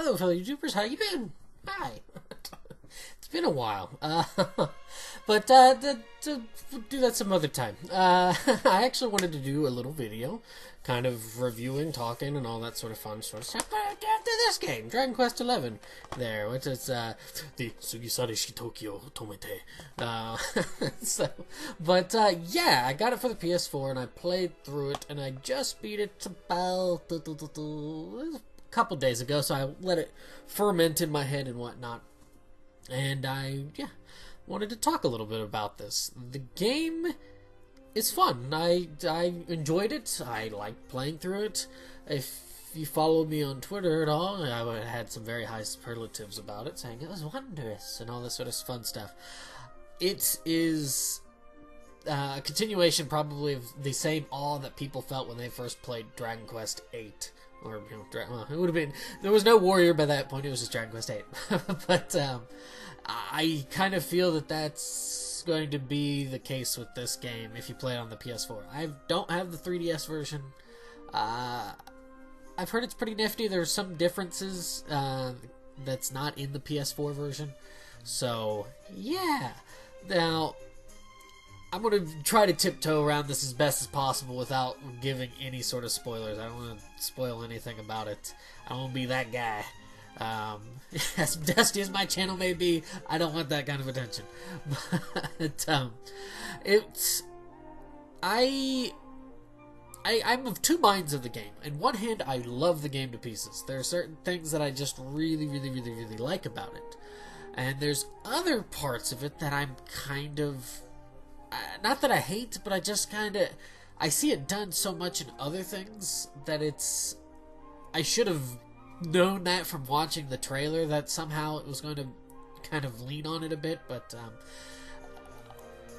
Hello, fellow YouTubers. How you been? Hi. It's been a while. But we'll do that some other time. I actually wanted to do a little video, kind of reviewing, talking, and all that sort of fun sort of stuff. After this game, Dragon Quest XI, there, which is the Sugisari Shitokyo Tomete. Yeah, I got it for the PS4, and I played through it, and I just beat it about a couple days ago, so I let it ferment in my head and whatnot. And I wanted to talk a little bit about this. The game is fun. I enjoyed it. I liked playing through it. If you followed me on Twitter at all, I had some very high superlatives about it, saying it was wondrous and all this sort of fun stuff. It is a continuation, probably, of the same awe that people felt when they first played Dragon Quest VIII. Or, it would have been... There was no warrior by that point, it was just Dragon Quest VIII. But, I kind of feel that that's going to be the case with this game if you play it on the PS4. I don't have the 3DS version. I've heard it's pretty nifty. There's some differences that's not in the PS4 version. So, yeah. Now, I'm going to try to tiptoe around this as best as possible without giving any sort of spoilers. I don't want to spoil anything about it. I don't want to be that guy. As dusty as my channel may be, I don't want that kind of attention. But, I'm of two minds of the game. On one hand, I love the game to pieces. There are certain things that I just really like about it. And there's other parts of it that I'm kind of... not that I hate, but I just kind of... I see it done so much in other things that it's... I should have known that from watching the trailer, that somehow it was going to kind of lean on it a bit, but...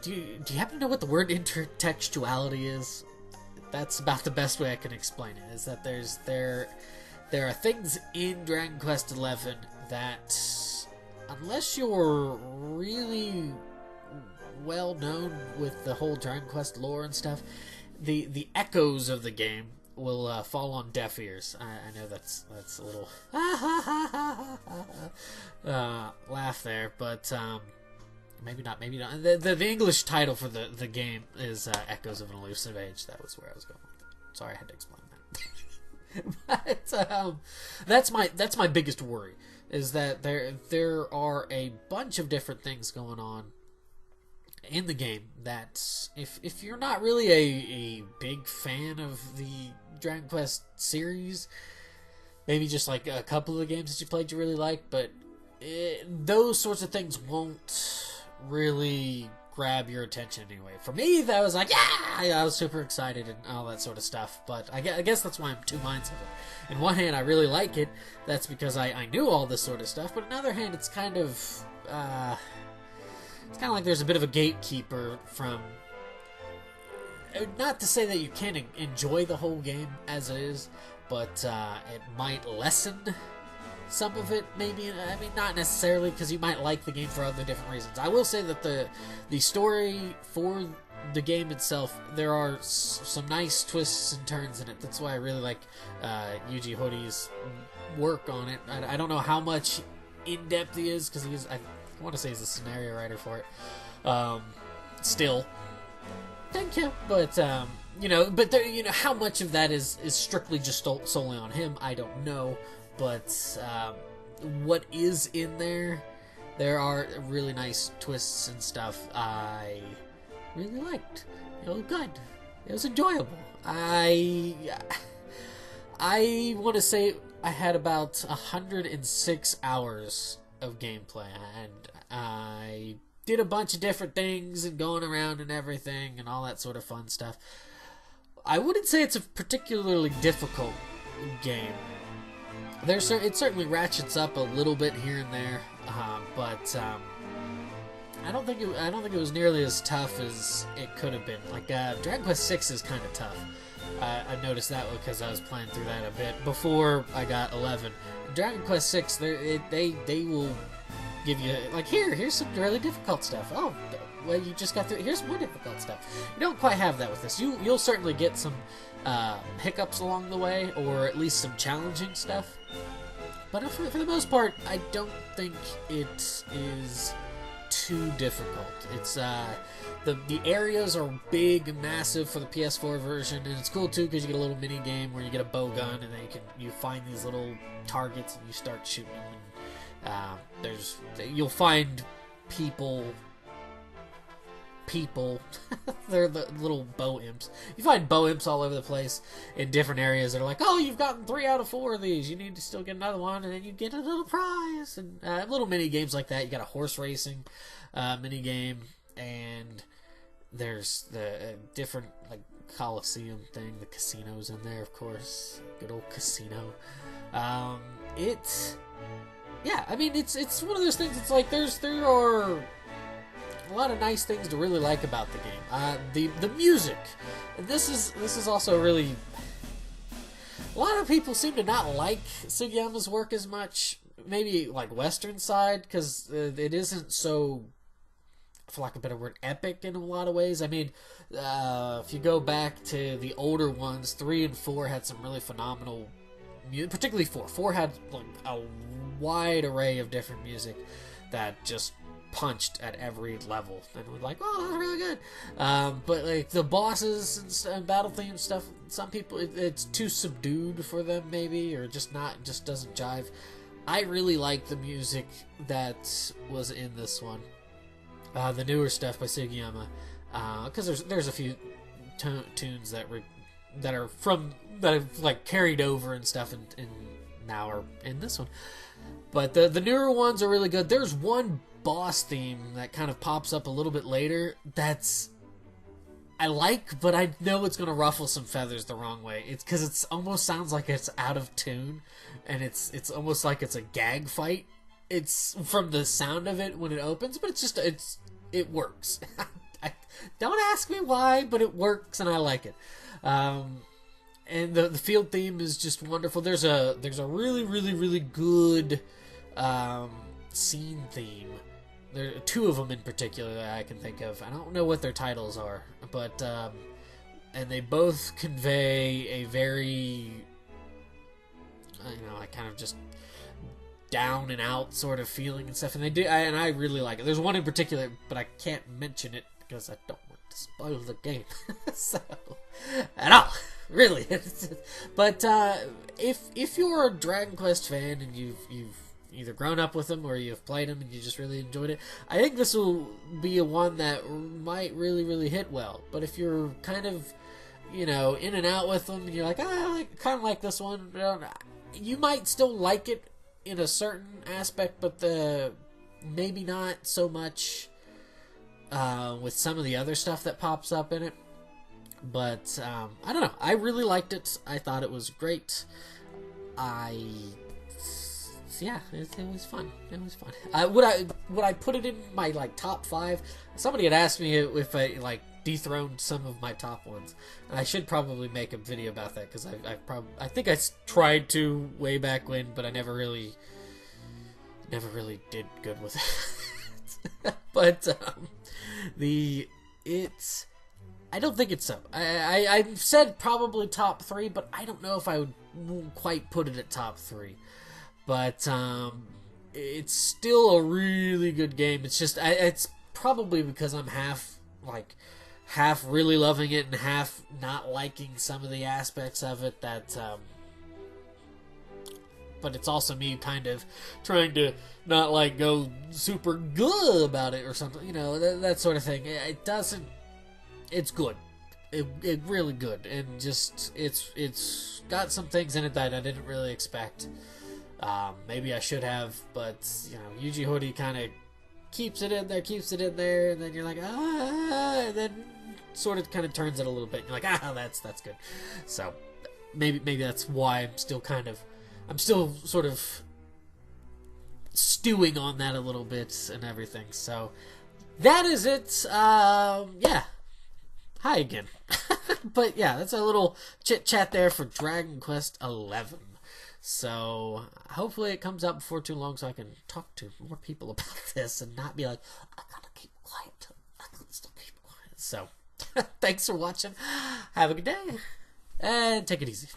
Do you happen to know what the word intertextuality is? That's about the best way I can explain it, is that there are things in Dragon Quest XI that, unless you're really well known with the whole Dragon Quest lore and stuff, the echoes of the game will fall on deaf ears. I know that's a little laugh there, but maybe not. The English title for the game is Echoes of an Elusive Age. That was where I was going with it. Sorry, I had to explain that. But that's my biggest worry, is that there are a bunch of different things going on in the game that if you're not really a big fan of the Dragon Quest series, maybe just like a couple of the games that you played you really like, but those sorts of things won't really grab your attention anyway. For me, that was like, yeah, I was super excited and all that sort of stuff, but I guess that's why I'm two minds of it. On one hand, I really like it. That's because I knew all this sort of stuff, but on the other hand, it's kind of like there's a bit of a gatekeeper from... Not to say that you can't enjoy the whole game as it is, but it might lessen some of it, maybe. I mean, not necessarily, because you might like the game for other different reasons. I will say that the story for the game itself, there are some nice twists and turns in it. That's why I really like Yuji Horyu's work on it. I don't know how much in-depth he is, because I want to say he's a scenario writer for it. Still, thank you. But how much of that is strictly just solely on him, I don't know. But what is in there are really nice twists and stuff I really liked. It was good. It was enjoyable. I want to say I had about 106 hours of gameplay, and I did a bunch of different things and going around and everything and all that sort of fun stuff. I wouldn't say it's a particularly difficult game. It certainly ratchets up a little bit here and there, but I don't think it was nearly as tough as it could have been. Like Dragon Quest VI is kind of tough. I noticed that because I was playing through that a bit before I got 11. Dragon Quest VI, they will give you, like, here's some really difficult stuff. Oh, well, you just got through it. Here's more difficult stuff. You don't quite have that with this. You'll certainly get some hiccups along the way, or at least some challenging stuff. but for the most part, I don't think it is too difficult. It's the areas are big and massive for the PS4 version, and it's cool too because you get a little mini game where you get a bow gun, and then you find these little targets and you start shooting them. And you'll find people. They're the little bow imps. You find bow imps all over the place in different areas. They're like, oh, you've gotten 3 out of 4 of these. You need to still get another one, and then you get a little prize. And little mini games like that. You got a horse racing mini game, and there's the different like Coliseum thing. The casino's in there, of course. Good old casino. It's one of those things. It's like there are a lot of nice things to really like about the game. The music, and this is also really. A lot of people seem to not like Sugiyama's work as much. Maybe like Western side, because it isn't so, for lack of a better word, epic in a lot of ways. I mean, if you go back to the older ones, 3 and 4 had some really phenomenal music, particularly 4. 4 had like a wide array of different music that just punched at every level, and we're like, oh, that's really good. But like the bosses and battle theme stuff, some people it's too subdued for them, maybe, or just doesn't jive. I really like the music that was in this one, the newer stuff by Sugiyama, because there's a few tunes that have like carried over and stuff, and now are in this one. But the newer ones are really good. There's one boss theme that kind of pops up a little bit later that's I like, but I know it's gonna ruffle some feathers the wrong way. It's because it almost sounds like it's out of tune, and it's almost like it's a gag fight. It's from the sound of it when it opens, but it works. Don't ask me why, but it works, and I like it. And the field theme is just wonderful. There's a really, really, really good scene theme. There are 2 of them in particular that I can think of. I don't know what their titles are, but and they both convey a very, I kind of just down and out sort of feeling and stuff. And and I really like it. There's one in particular, but I can't mention it because I don't want to spoil the game. So, at all, really. But if you're a Dragon Quest fan and you've either grown up with them or you've played them and you just really enjoyed it, I think this will be a one that might really, really hit well. But if you're kind of, in and out with them, and you're like, I kind of like this one, you might still like it in a certain aspect, but maybe not so much with some of the other stuff that pops up in it. But I don't know. I really liked it. I thought it was great. Yeah, it was fun. It was fun. Would I put it in my like top 5? Somebody had asked me if I like dethroned some of my top ones, and I should probably make a video about that because I think I tried to way back when, but I never really did good with it. But I don't think it's so. I've said probably top 3, but I don't know if I would quite put it at top 3. But it's still a really good game. It's just it's probably because I'm half really loving it and half not liking some of the aspects of it. But it's also me kind of trying to not like go super good about it or something. That sort of thing. It doesn't. It's good. It really good, and just it's got some things in it that I didn't really expect. Maybe I should have, but Yuji Horii kind of keeps it in there, and then you're like, and then sort of kind of turns it a little bit. And you're like, that's good. So maybe that's why I'm still sort of stewing on that a little bit and everything. So that is it. Yeah. Hi again. But yeah, that's a little chit chat there for Dragon Quest XI. So hopefully it comes out before too long so I can talk to more people about this and not be like, I gotta keep quiet. So thanks for watching. Have a good day and take it easy.